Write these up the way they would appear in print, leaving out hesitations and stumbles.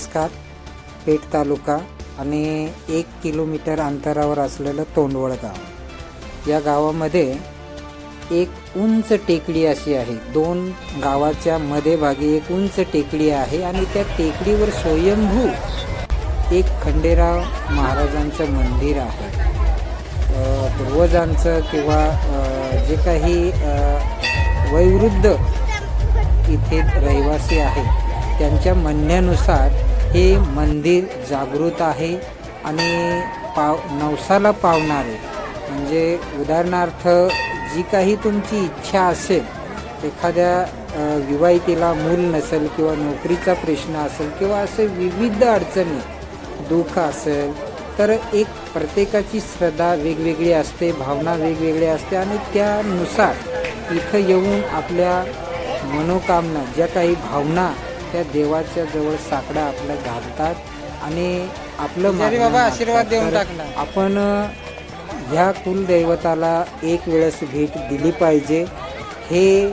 नमस्कार. पेठ तालुका आणि 1 किलोमीटर अंतरावर असलेलं तोंडवळ गाव. या गावामध्ये एक उंच टेकडी अशी आहे. 2 गावाच्या मध्यभागी एक उंच टेकडी आहे आणि त्या टेकडीवर स्वयंभू एक खंडेराव महाराजांचं मंदिर आहे. पूर्वजांचं किंवा जे काही वयोवृद्ध इथे रहिवासी आहेत त्यांच्या म्हणण्यानुसार हे मंदिर जागृत आहे आणि नवसाला पावणारे, म्हणजे उदाहरणार्थ जी काही तुमची इच्छा असेल, एखाद्या विवाहितेला मूल नसेल किंवा नोकरीचा प्रश्न असेल किंवा असे विविध अडचणी, दुःख असेल, तर एक प्रत्येकाची श्रद्धा वेगवेगळी असते, भावना वेगवेगळी असते आणि त्यानुसार इथं येऊन आपल्या मनोकामना ज्या काही भावना त्या देवाच्या जवळ साकडा आपल्या घालतात आणि आपलं बाबा आशीर्वाद देऊन टाकला. आपण ह्या कुलदैवताला एक वेळेस भेट दिली पाहिजे. हे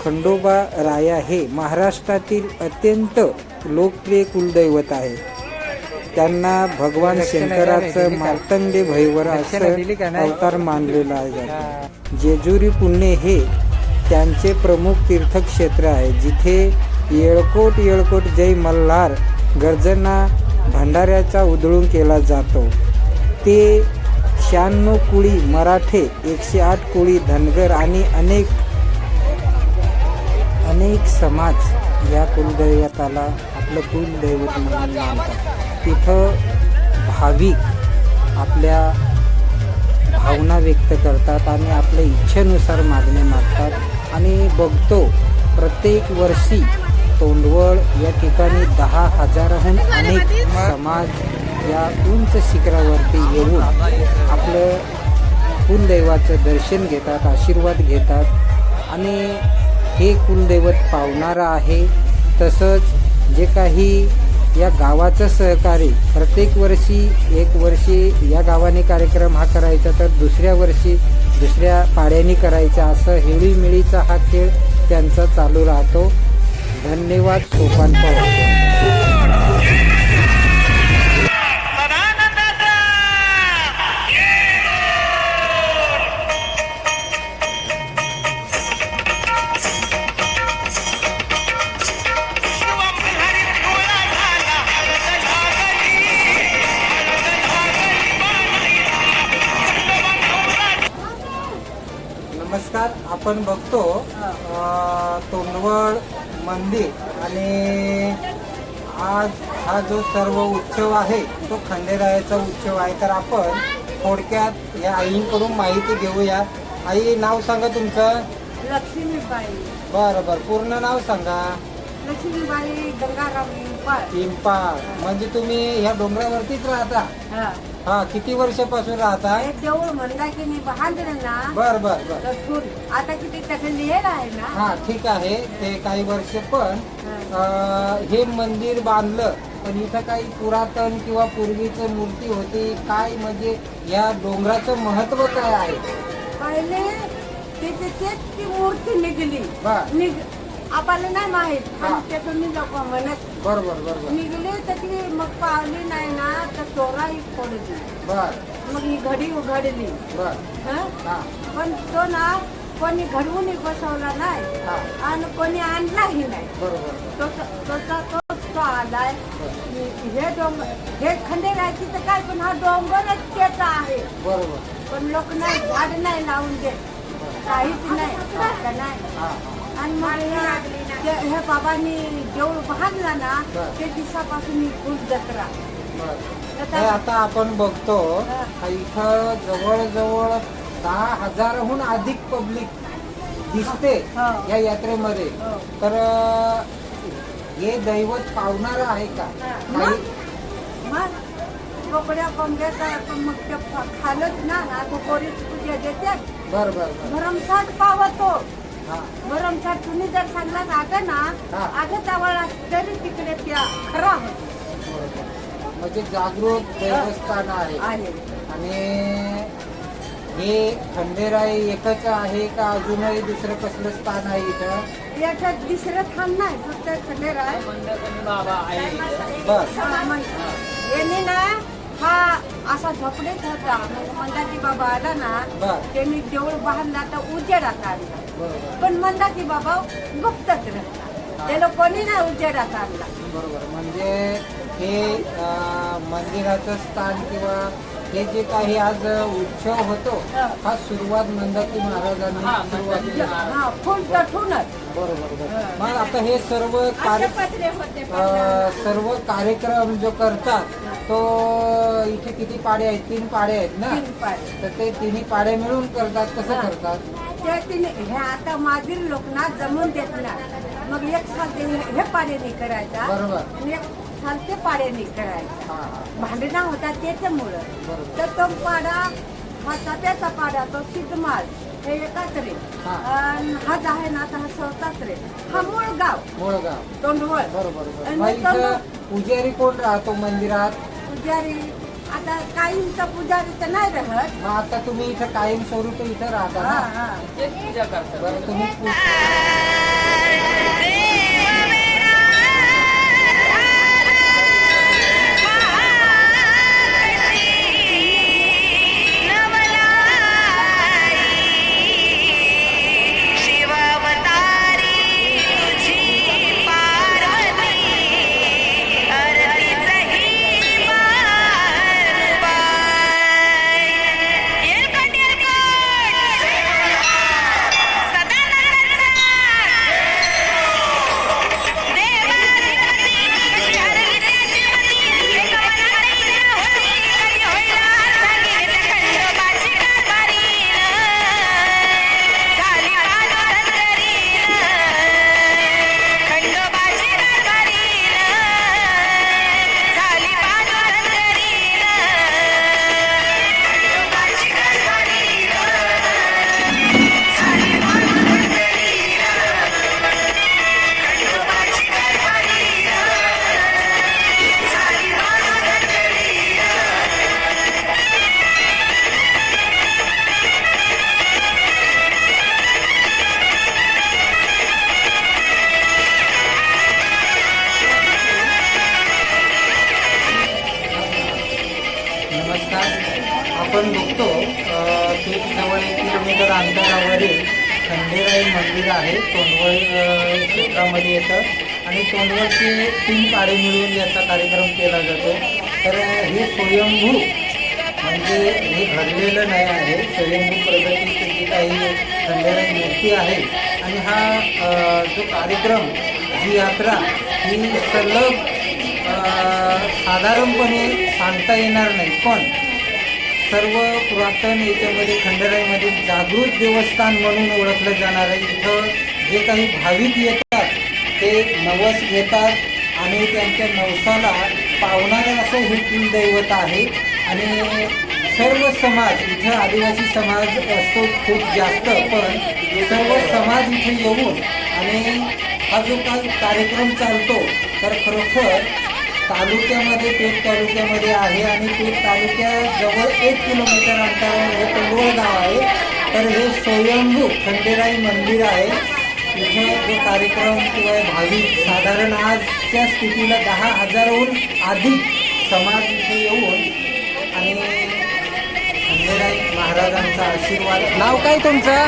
खंडोबा राया हे महाराष्ट्रातील अत्यंत लोकप्रिय कुलदैवत आहे. त्यांना भगवान शंकराचं मार्तंडे भैवर असं अवतार मानलेला आहे. जेजुरी पुणे हे त्यांचे प्रमुख तीर्थक्षेत्र आहे, जिथे येळकोट येळकोट जय मल्हार गर्जना भंडाऱ्याचा उधळून केला जातो. ते 96 कुळी मराठे, 108 कुळी धनगर आणि अनेक समाज या कुलदैवताला आपलं कुलदैवत म्हणून मानतात. तिथं भाविक आपल्या भावना व्यक्त करतात आणि आपल्या इच्छेनुसार मागणे मागतात आणि बघतो प्रत्येक वर्षी तोंडवळ या ठिकाणी 10,000हून अनेक समाज या उंच शिखरावरती येऊन आपलं कुलदैवाचं दर्शन घेतात, आशीर्वाद घेतात आणि हे कुलदैवत पावणारं आहे. तसंच जे काही या गावाचं सहकार्य, प्रत्येक वर्षी एक वर्षी या गावाने कार्यक्रम हा करायचा तर दुसऱ्या वर्षी दुसऱ्या पाड्याने करायचा, असं हेळीमिळीचा हा खेळ त्यांचा चालू राहतो. धन्यवाद. सोपान पवार. नमस्कार. आपण बघतो तोंडवळ मंदिर आणि आज हा जो सर्व उत्सव आहे तो खंडेरायाचा उत्सव आहे. तर आपण थोडक्यात या आईंकडून माहिती घेऊया. आई, नाव सांगा तुमचं. लक्ष्मीबाई. बरं, पूर्ण नाव सांगा. लक्ष्मीबाई गंगाराम पिंपाळ. म्हणजे तुम्ही ह्या डोंगरावरतीच राहता? हा. किती वर्षापासून राहता? देऊळ म्हणला की मी बांधलं ना. बर. आता किती त्याचं लिहिलं आहे ना. हा, ठीक आहे. ते काही वर्ष पण हे मंदिर बांधलं, पण इथं काही पुरातन किंवा पूर्वीचं मूर्ती होती काय, म्हणजे या डोंगराचं महत्व काय आहे? पहिले तेच ती मूर्ती निघली. आपल्याला नाही माहित, पण त्याचं मी लोक म्हणत बरोबर निघली तर ती मग पावली नाही ना तर चोराई फोडली. मग ही घडी उघडली. पण तो ना कोणी घडवून बसवला नाही आणि कोणी आणलाही नाही. तो आलाय. हे खंडेरायाची तर काय, पण हा डोंगरच त्याचा आहे. पण लोक नाही, झाड नाही लावून देत, काहीच नाही. आणि मग हे बाबांनी जेवढ बांधला ना ते दिवसापासून फुल जत्रा. आता आपण बघतो इथं जवळजवळ 10,000हून अधिक पब्लिक दिसते या यात्रेमध्ये. तर हे दैवत पावणारं आहे का? मग कोकड्या कोंबड्याचा मग ते खालच ना आता पोरीच पूजा देतात. भरमसाठ पावतो. भरमसाठ तुम्ही जर सांगलात आग ना आग जवळ तरी तिकडे त्या खरा होतो. म्हणजे जागृत देवस्थान आहे. आणि हे खंडेराय एकच आहे का अजूनही दुसरं कसलं स्थान आहे इथं? याच्यात दुसरं थांब नाही, फक्त खंडेराय बस यांनी ना हा असा झोपडीत होता. मग मंदाती बाबा आला ना, बर. त्यांनी देऊळ बांधला तर उजेडात आणला. बरोबर पण मंदाती बाबा गुप्तच राहतात, त्याला कोणी नाही उजेडात आणला. बरोबर. म्हणजे हे मंदिराचं स्थान किंवा हे जे काही आज उत्सव होतो हा सुरुवात मंदाती महाराजांनी सुरुवात केली. हा फुल तठूनच. बरोबर. मग आता हे सर्व पत्रे होते सर्व कार्यक्रम जो करतात तो इथे किती पाडे आहेत? 3 पाडे आहेत ना? 3 पाडे. तर ते तिन्ही पाडे मिळून करतात. कसं करतात? त्या तिने हे आता माझील लोकांना जमून देत नाही. मग एक साल ते हे पाड्याने करायचा बरोबर. आणि एक साल ते पाड्याने करायचा. भांडणा होता त्याच्यामुळं. बरोबर. तर तो पाडा हा चाप्याचा पाडा, तो सिद्धमाल हे एकाच रे. हा. आणि हा जो आहे ना आता हा स्वतःच रे. हा मूळ गाव मुळगाव. तोंडवळ. बरोबर. आणि मग तो इथं मग पुजारी कोण राहतो मंदिरात? पुजारी आता काहींचा पुजारी तर नाही राहत. मग आता तुम्ही इथं कायम स्वरूपी इथं राहता हा ना? हा बरं. तुम्ही आपण बघतो ते जवळ 1 किलोमीटर अंतरावरील खंडेराई मंदिर आहे. तोंडवळ क्षेत्रामध्ये येतं आणि तोंडवळचे 3 पाडे मिळून याचा कार्यक्रम केला जातो. तर हे स्वयंभू म्हणजे हे घडलेलं नाही आहे. स्वयंभू प्रगतीची जी काही खंडेराई मूर्ती आहे आणि हा जो कार्यक्रम जी यात्रा ही सलग साधारणपणे सांगता येणार नाही, पण सर्व पुरातन याच्यामध्ये खंडेराईमध्ये जागृत देवस्थान म्हणून ओळखलं जाणार आहे. इथं जे काही भाविक येतात ते नवस घेतात आणि त्यांच्या नवसाला पावणारं असं हे कुलदैवत आहे. आणि सर्व समाज इथं आदिवासी समाज असतो खूप जास्त, पण सर्व समाज इथे येऊन आणि हा जो काही कार्यक्रम चालतो तर खरोखर तालुक्यामध्ये पेठ तालुक्यामध्ये आहे आणि पेठ तालुक्याजवळ 1 किलोमीटर अंतरावर हे तोंडवळ गाव आहे. तर हे स्वयंभू खंडेराई मंदिर आहे. इथं जो कार्यक्रम किंवा भाविक साधारण आजच्या स्थितीला 10,000हून अधिक समाज इथे येऊन आणि खंडेराई महाराजांचा आशीर्वाद. नाव काय तुमचं?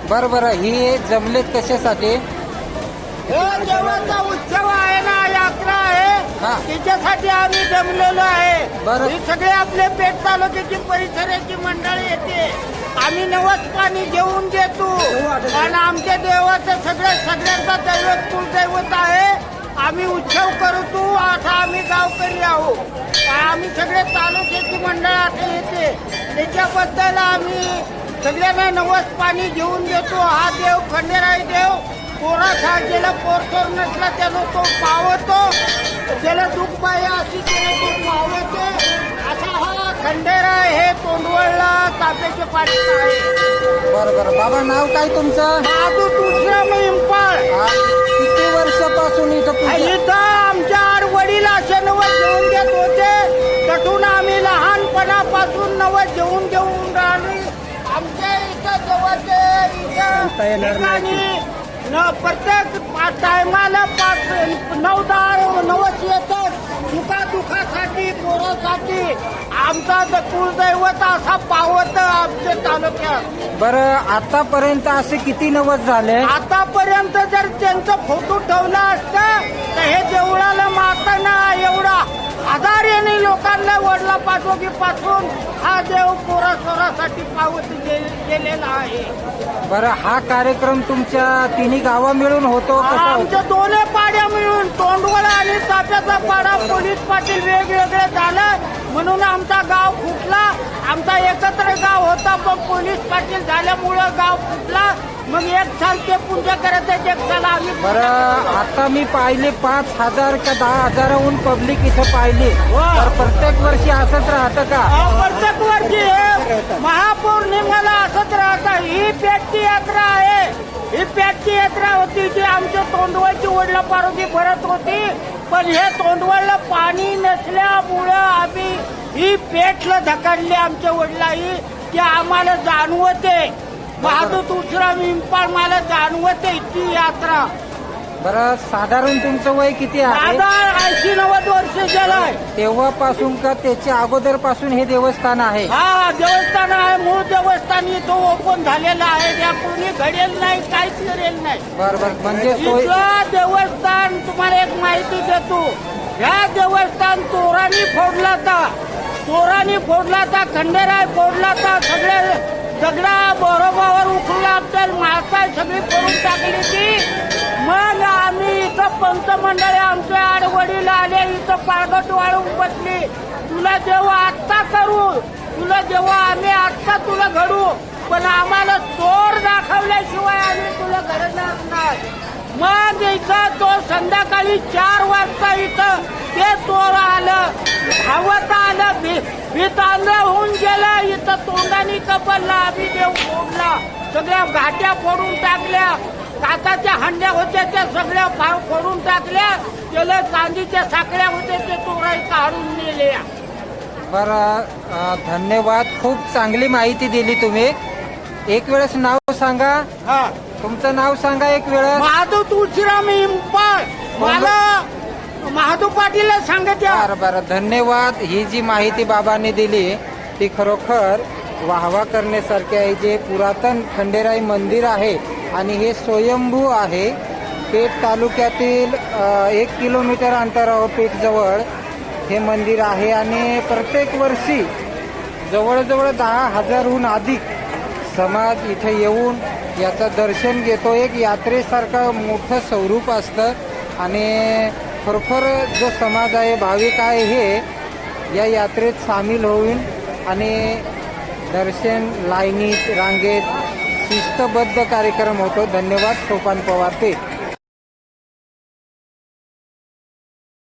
बरं. ही जमलेत कशासाठी? हे देवाचा उत्सव आहे ना, यात्रा आहे, त्याच्यासाठी आम्ही जमलेलो आहे. बरं. ही सगळे आपले पेठ तालुक्याची परिसराची मंडळी येते. आम्ही नवस पाणी घेऊन देतो आणि आमच्या देवाचं सगळ्यांचा दैवत कुलदैवत आहे. आम्ही उत्सव करतो. आता आम्ही गावकरी आहोत. आम्ही सगळे तालुक्याची मंडळ आता येते. त्याच्याबद्दल आम्ही सगळ्यांना नवस पाणी घेऊन देतो. हा देव खंडेराई देव पोरा ज्याला पोरसोर नसला त्याला तो पावतो, ज्याला दुःख पाहिजे अशी त्याला तो पावतो. असा हा खंडेराय हे तोंडवळला ताप्याचे पाणी आहे. बरं. बाबा नाव काय तुमचं? साधू तुळशीराम इंपाळ. किती वर्षापासून इथं आमच्या वडील असे नवस घेऊन देत होते. तटून आम्ही लहानपणापासून नवस घेऊन राहिलो. आमच्या इथं देवाचे ठिकाणी प्रत्येक टायमाला 9-10 नवस येतात दुखासाठी पोरासाठी. आमचा कुलदैवत असा पावत आमच्या तालुक्यात. बरं, आतापर्यंत असे किती नवस झाले? आतापर्यंत जर त्यांचा फोटो ठेवला असता तर हे देवळाला माताना एवढा आधार्याने लोकांना वडला पाठवून हा देव पोरासोरासाठी पावत गेलेला आहे. बरं, हा कार्यक्रम तुमच्या तिन्ही गावा मिळून होतो कसा होतो? आमच्या दोन्ही पाड्या मिळून तोंडवळा आणि ताप्याचा पाडा पोलीस पाटील वेगवेगळे झालं म्हणून आमचा गाव फुटला. आमचा एकत्र गाव होता पण पोलीस पाटील झाल्यामुळं गाव फुटला. मग एक साल ते पूजा करायचं, एक साल आम्ही. बरं, आता मी पाहिले 5,000 का 10,000हून पब्लिक इथं पाहिली. तर प्रत्येक वर्षी असंच राहतं का? प्रत्येक वर्षी हे महापौर्णिमेला असंच राहतं. ही पेटची यात्रा आहे. ही पेटची यात्रा होती जी आमच्या तोंडवळची वडला पारोगी भरत होती. पण हे तोंडवळला पाणी नसल्यामुळं आम्ही ही पेटला ढकलली आमच्या वडिलाही. की आम्हाला जाणवते बहादूर उशराम इंपाळ मला जाणवते ही यात्रा. बरं, साधारण तुमचं वय किती आहे? दादा 80-90 वर्ष गेलाय. तेव्हापासून का त्याच्या अगोदर पासून हे देवस्थान आहे? हा देवस्थान आहे. मूळ देवस्थान इथं ओपन झालेलं आहे. त्या कोणी घडेल नाही, काहीच करेल नाही. बरोबर, म्हणजे इथलं देवस्थान तुम्हाला एक माहिती देतो. ह्या देवस्थान चोरांनी फोडला था खंडेराय फोडला था. सगळ्या बरोबर उखळून आपल्याला माता सगळी करून टाकली ती. मग आम्ही इथं पंचमंडळी आमचे आडवडील आले इथं पाळगट वाळून बसली. तुला जेव्हा आत्ता करू, तुला जेव्हा आम्ही आत्ता तुला घडू, पण आम्हाला चोर दाखवल्याशिवाय आम्ही तुला घडणार नाही. मग इथं तो संध्याकाळी 4 वाजता इथं ते चोर आलं, धावत आलं, भीत आंधळ होऊन गेलं. इथं तोंडाने कपडला, आम्ही देव फोडला, सगळ्या घाट्या फोडून टाकल्या. काकाच्या हंड्या होत्या त्या सगळ्या फोडून टाकल्या. त्याला चांदीच्या साखळ्या होत्या ते चोराई काढून नेल्या. बरं, धन्यवाद. खूप चांगली माहिती दिली तुम्ही. एक वेळेस नाव सांगा. हा, तुमचं नाव सांगा एक वेळेस. बहादूर उशराम इंपाळ. मला महादू पाटील सांगत. बरं, धन्यवाद. ही जी माहिती बाबांनी दिली ती खरोखर वाहवा करण्यासारखी आहे. जे पुरातन खंडेराय मंदिर आहे आणि हे स्वयंभू आहे. पेठ तालुक्यातील 1 किलोमीटर अंतरावर पेठजवळ हे मंदिर आहे आणि प्रत्येक वर्षी जवळजवळ 10,000हून अधिक समाज इथे येऊन याचं दर्शन घेतो. एक यात्रेसारखं मोठं स्वरूप असतं आणि खरोखर जो समाज आहे, भाविक आहे, हे या यात्रेत सामील होऊन आणि दर्शन लाईनीत रांगेत शिस्तबद्ध कार्यक्रम होतो. धन्यवाद. सोपान पवार पेठ.